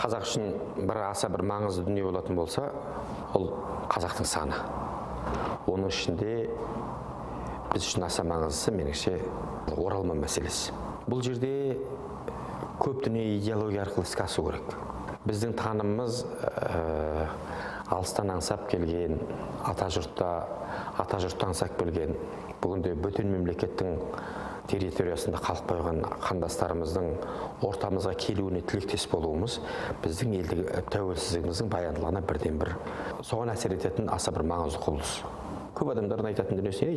қазақ үшін бір аса бір маңызды дүние болатын болса, ол қазақтың саны. Оның ішінде біз үшін аса маңыздысы меніңше оралман мәселесі. Бұл жерде көп дүние идеология арқылы іске асу керек. Біздің танымымыз алыстан аңсап келген, ата жұртты аңсап келген, бүгінде бөтен мемлекеттің территориясында қалып қойған қандастарымыздың ортамызға келуіне тілектес болуымыз біздің елдегі тәуелсіздігіміздің баяндылығына бірден бір соған әсер ететін аса бір маңызды құбылыс. Көп адамдардың айтатын дүниесі,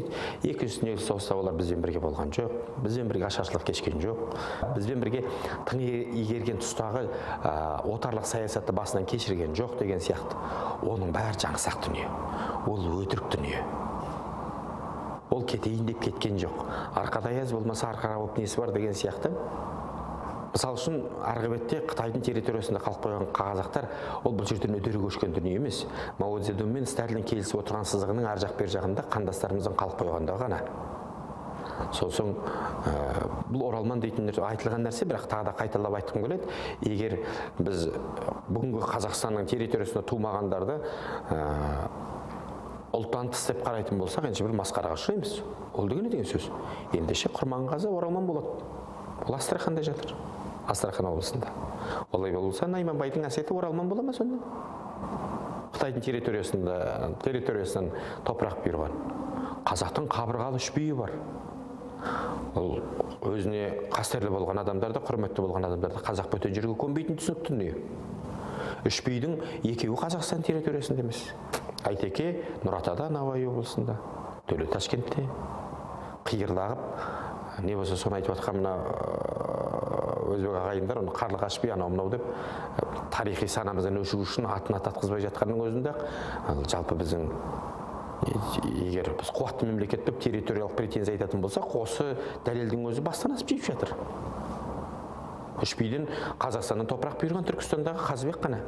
екінші дүниежүзілік соғыста олар бізбен бірге болған жоқ, бізбен бірге ашаршылық кешкен жоқ, бізбен бірге тың игерген тұстағы отарлық саясатты басынан кешірген жоқ деген сияқты. Оның бәрі жаңсақ дүние, ол өтірік дүние. Ол кетейін деп кеткен жоқ. Арқада аяз болмаса арқара болып несі бар деген сияқты. Мысал үшін, арғы бетте Қытайдың территориясында қалып қойған қазақтар, ол бұл жерден үдере көшкен дүние емес. Мао Цзедун мен Сталин келісіп отырған сызығының ар жақ бер жағында қандастарымыздың қалып қойғандығы ғана. Сосын бұл оралман дейтін айтылған нәрсе, бірақ тағы да қайталап айтқым келеді. Егер біз бүгінгі Қазақстанның территориясында тумағандарды ұлттан тыс деп қарайтын болсақ, бір масқараға ұшыраймыз. Ол деген сөз. Ендеше Құрманғазы оралман болады. Ол Астраханда жатыр. Астрахан облысында. Олай болса, Найманбайдың әсеті оралман бола ма сонда? Қытайдың территориясынан топырақ бұйырған. Қазақтың қабырғалы үш биі бар. Ол өзіне қастерлі болған адамдарды, құрметті болған адамдарды қазақ бөтен жерге көнбейтін түсінікті дүние. Үш бидің екеуі Қазақстан территориясында емес. Айтеке Нұратада, Науаи облысында, Төле Ташкентте, қиырлағып, не болса соны айтып жатқан мына өзбек ағайындар, оны қарлығаш би анау мынау деп тарихи санамыздан өшігу үшін атын ататқызбай жатқанның өзінде, жалпы біздің егер біз қуатты мемлекет деп территориялық претензия айтатын болсақ, осы дәлелдің өзі бастан асып жеп жатыр. Үш биден Қазақстаннан топырақ бұйырған Түркістандағы Қазыбек қана.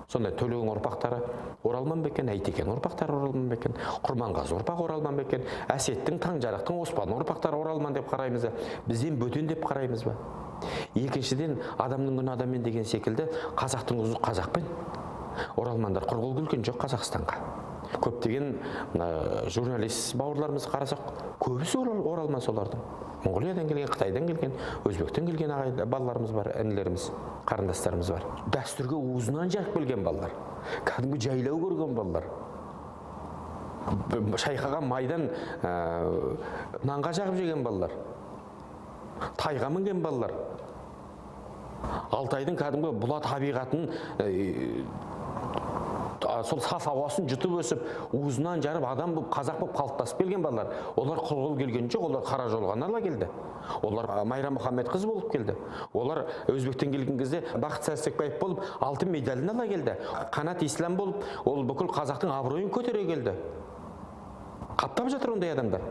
Сондай Төлеген ұрпақтары оралман бекен, Әйтекен ұрпақтары оралман бекен, Құрманғазы ұрпақ оралман бекен, Әсеттің, Таңжарықтың, Оспан ұрпақтары оралман деп қараймыз ба? Бізден бөтен деп қараймыз ба? Екіншіден, адамның күні адаммен деген секілді, қазақтың ұзы қазақпен. Оралмандар құрғыл күлген жоқ Қазақстанға. Көптеген журналист бауырларымыз қарасақ, көбісі оралман солардың. Монғолиядан келген, Қытайдан келген, Өзбектен келген балаларымыз бар, інілеріміз, қарындастарымыз бар. Дәстүрге уызынан жарып келген балалар. Кәдімгі жайлау көрген балалар. Шайқаған майдан нанға жағып жеген балалар. Тайға мінген балалар. Алтайдың кәдімгі бұла табиғатын сол саф ауасын жұтып өсіп, уызынан жарып адам болып, қазақ болып қалыптасып келген балалар. Олар құлғыл келген жоқ, олар қара жолға ала келді. Олар Майра Мұхаммедқызы болып келді. Олар Өзбектен келген кезде Бақыт Сәрсекбаев болып, алтын медалін ала келді. Қанат Ислам болып, ол бүкіл қазақтың абыройын көтере келді. Қаптап жатыр ондай адамдар.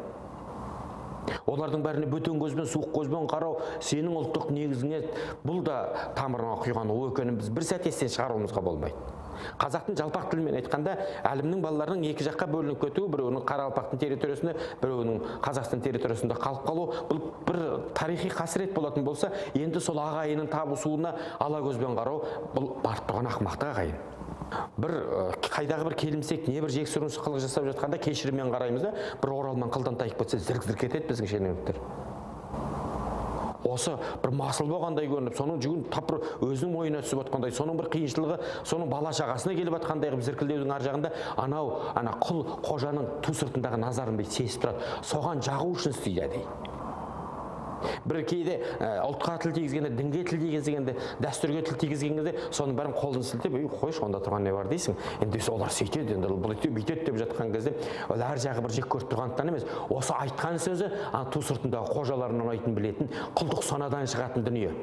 Олардың бәріне бөтен көзбен, суық көзбен қарау, сенің ұлттық негізіңе бұл да тамырына құйған о екенін біз бір сәт естен шығаруымызға болмайды. Қазақтың жалпақ тілімен айтқанда, әлемнің балаларының екі жаққа бөлініп кетуі, біреуінің Қарақалпақтың территориясында, біреуінің Қазақстан территориясында қалып қалу, бұл бір тарихи қасірет болатын болса, енді сол ағайынның табысуына ала көзбен қарау, бұл барып тұрған ақымақтық ағайын. Бір қайдағы бір келімсек, не бір жексұрын қылық жасап жатқанда кешіріммен қараймыз да, бір оралман қылдан тайып кетсе зірк-зірк етеді біздің шенеуніктер. Осы бір масыл болғандай көрініп, соның жүгін тапыр өзінің мойнына түсіп отқандай, соның бір қиыншылығы, соның бала шағасына келіп отқандай қылып зіркілдеудің ар жағында ана құл қожаның ту сыртындағы назарын бей сезіп тұрады. Соған жағу үшін істейді дейді. Бір кейде ұлтқа тіл тигізгенде, дінге тіл тигізгенде, дәстүрге тіл тигізгенде, соның бәрін қолын сілтеп, қойшы, онда тұрған не бар дейсің. Енді олар сөйтеді, енді бұл бүйтеді деп жатқан кезде, ол әр жағы бір жек көріп тұрғандықтан емес, осы айтқан сөзі ту сыртындағы қожаларын ұнайтын білетін, құлдық санадан шығатын дүние.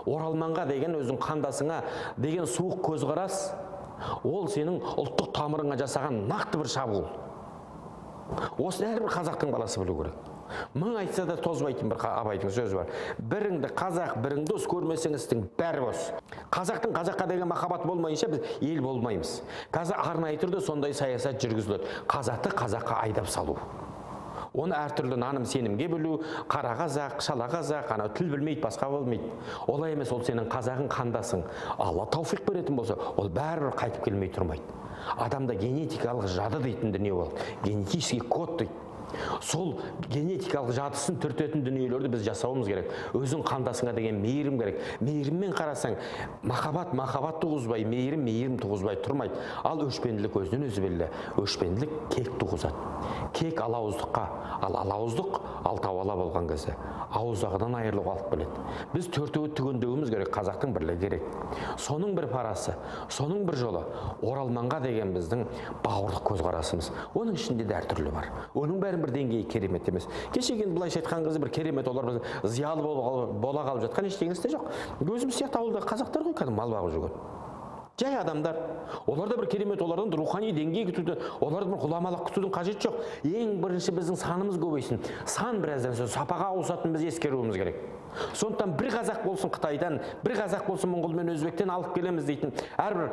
Оралманға деген өзің қандасыңа деген суық көзқарас, ол сенің ұлттық тамырыңа жасаған нақты бір шабуыл. Осы әрбір қазақтың баласы білу керек. Мың айтса да тозбайтын бір Абайдың сөзі бар. Біріңді қазақ, бірің дос көрмесеңіздің бәрі бос. Қазақтың қазаққа деген махаббат болмайынша біз ел болмаймыз. Қазір арнайы түрде сондай саясат жүргізіледі. Қазақты қазаққа айдап салу. Оны әртүрлі наным сенімге бөлу, қара қазақ, шала қазақ, ана тіл білмейді, басқа болмайды. Олай емес, ол сенің қазағың, қандасың. Алла тауфиқ беретін болса, ол бәрібір қайтып келмей тұрмайды. Адамда генетикалық жады дейтін дүние болады. Генетический код дейді. Сол генетикалық жадысын түртетін дүниелерді біз жасауымыз керек. Өзің қандасыңа деген мейірім керек. Мейіріммен қарасаң, махаббат туғызбай, мейірім туғызбай тұрмайды. Ал өшпенділік өзінен өзі белгілі. Өшпенділік кек туғызады. Кек алауыздыққа, ал алауыздық алтау ала болған кезде ауыздығынан айырылуға алып келеді. Біз төртеуі түгендеуіміз керек, қазақтың бірлігі керек. Соның бір парасы, соның бір жолы оралманға деген біздің бауырлық көзқарасымыз. Оның ішінде де әртүрлі бар. Оның бәрін бір деңгейі керемет емес. Кешегі былайша айтқан кезде бір керемет, олар зиялы бола қалып жатқан ештеңесі де жоқ. Өзіміз сияқты ауылдағы қазақтар ғой, кәдімгі мал бағып жүрген. Жай адамдар. Оларда бір керемет, олардан рухани деңгей күтуді, олардан бір ғұламалық күтудің қажеті жоқ. Ең бірінші біздің санымыз көбейсін. Сан біраздан соң сапаға ауысатынын біз ескеруіміз керек. Сондықтан бір қазақ болсын Қытайдан, бір қазақ болсын Моңғол мен Өзбектен алып келеміз дейтін әрбір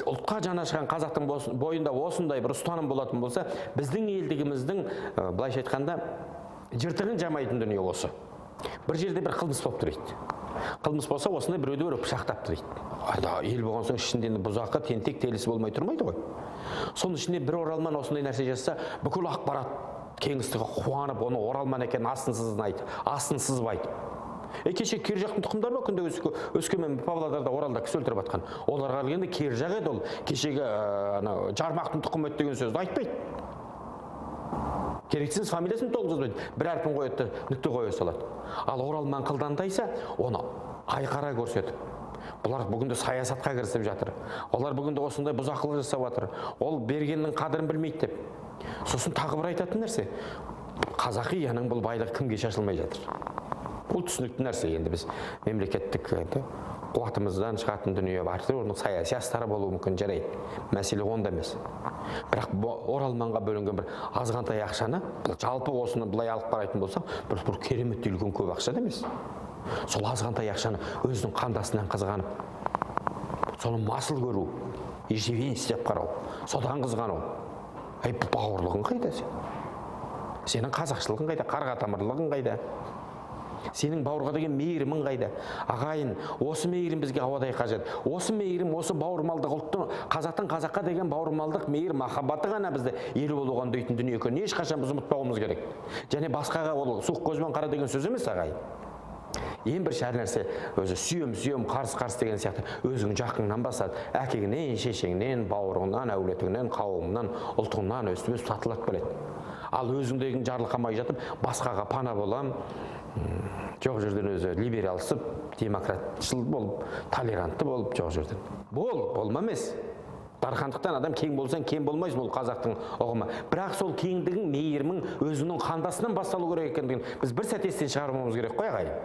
ұлтқа жанашқан қазақтың бойында осындай бір ұстаным болатын болса, біздің елдігіміздің былайша айтқанда жыртығын жамайтын дүние осы. Бір жерде бір қылмыс болып тұр дейді. Қылмыс болса, осындай біреуді бір пышақтапты дейді. Ел болған соң ішінде бұзақы, тентек, телісі болмай тұрмайды ғой. Соның ішінде бір оралман осындай нәрсе жасса, бүкіл ақпарат кеңістігі қуанып, оны оралман екен асын сызбайды. Кеше кері жақтың тұқымдары бар, күнде Өскемен, Павлодарда, Оралда кісі өлтіріп атқан. Оларға келгенде кері жақ еді, ол кешегі Жармақтың тұқымы еді деген сөзді айтпайды. Керексіз фамилиясын толық жазбайды. Бір әрпін қойды, нүкте қоя салады. Ал оралман қылдандайса, оны айқара көрсетіп. Бұлар бүгінде саясатқа кірісіп жатыр. Олар бүгінде осындай бұзақылық жасап жатыр. Ол бергеннің қадірін білмейді деп. Сосын тағы бір айтатын нәрсе. Қазақи яның бұл байлығы кімге шашылмай жатыр. Бұл түсінікті нәрсе. Енді біз мемлекеттік қуатымыздан шығатын дүние бар. Оның саяси астары болуы мүмкін, жарайды. Мәселе онда емес. Бірақ оралманға бөлінген бір азғантай ақшаны, жалпы осыны былай алып қарайтын болсақ, бір керемет үлкен көп ақша емес. Сол азғантай ақшаны өзінің қандасынан қызғанып, соны масыл көру, ежевенец деп қарау, содан қызғану. Бауырлығың қайда сен? Сенің қазақшылығың қайда, қарға тамырлығың қайда? Сенің бауырға деген мейірімің қайда? Ағайын, осы мейірім бізге ауадай қажет. Осы мейірім, осы бауырмалдық, ұлттың қазақтың қазаққа деген бауырмалдық, мейір, махаббаты ғана бізді ел болуған дейтін дүние екенін ешқашан біз ұмытпауымыз керек. Және басқаға ол суық көзбен қара деген сөз емес, ағайын. Ең бір шәр нәрсе өзі сүйем, қарсы деген сияқты өзің жақыңнан басады. Әкеңнен, шешеңнен, бауырыңнан, әулетіңнен, қауымынан, ұлтыңнан өстіп сатылап келеді. Ал өзіңдегін жарылқамай жатып, басқаға пана болам, жоқ жерден өзі либералсып, демократшыл болып, толерантты болып, жоқ жерден. Болма емес. Дархандықтан адам кең болсаң, кең болмайсың, бұл қазақтың ұғымы. Бірақ сол кеңдігің, мейірімің өзінің қандасынан басталу керек екендігін біз бір сәт естен шығармауымыз керек қой, ағайын.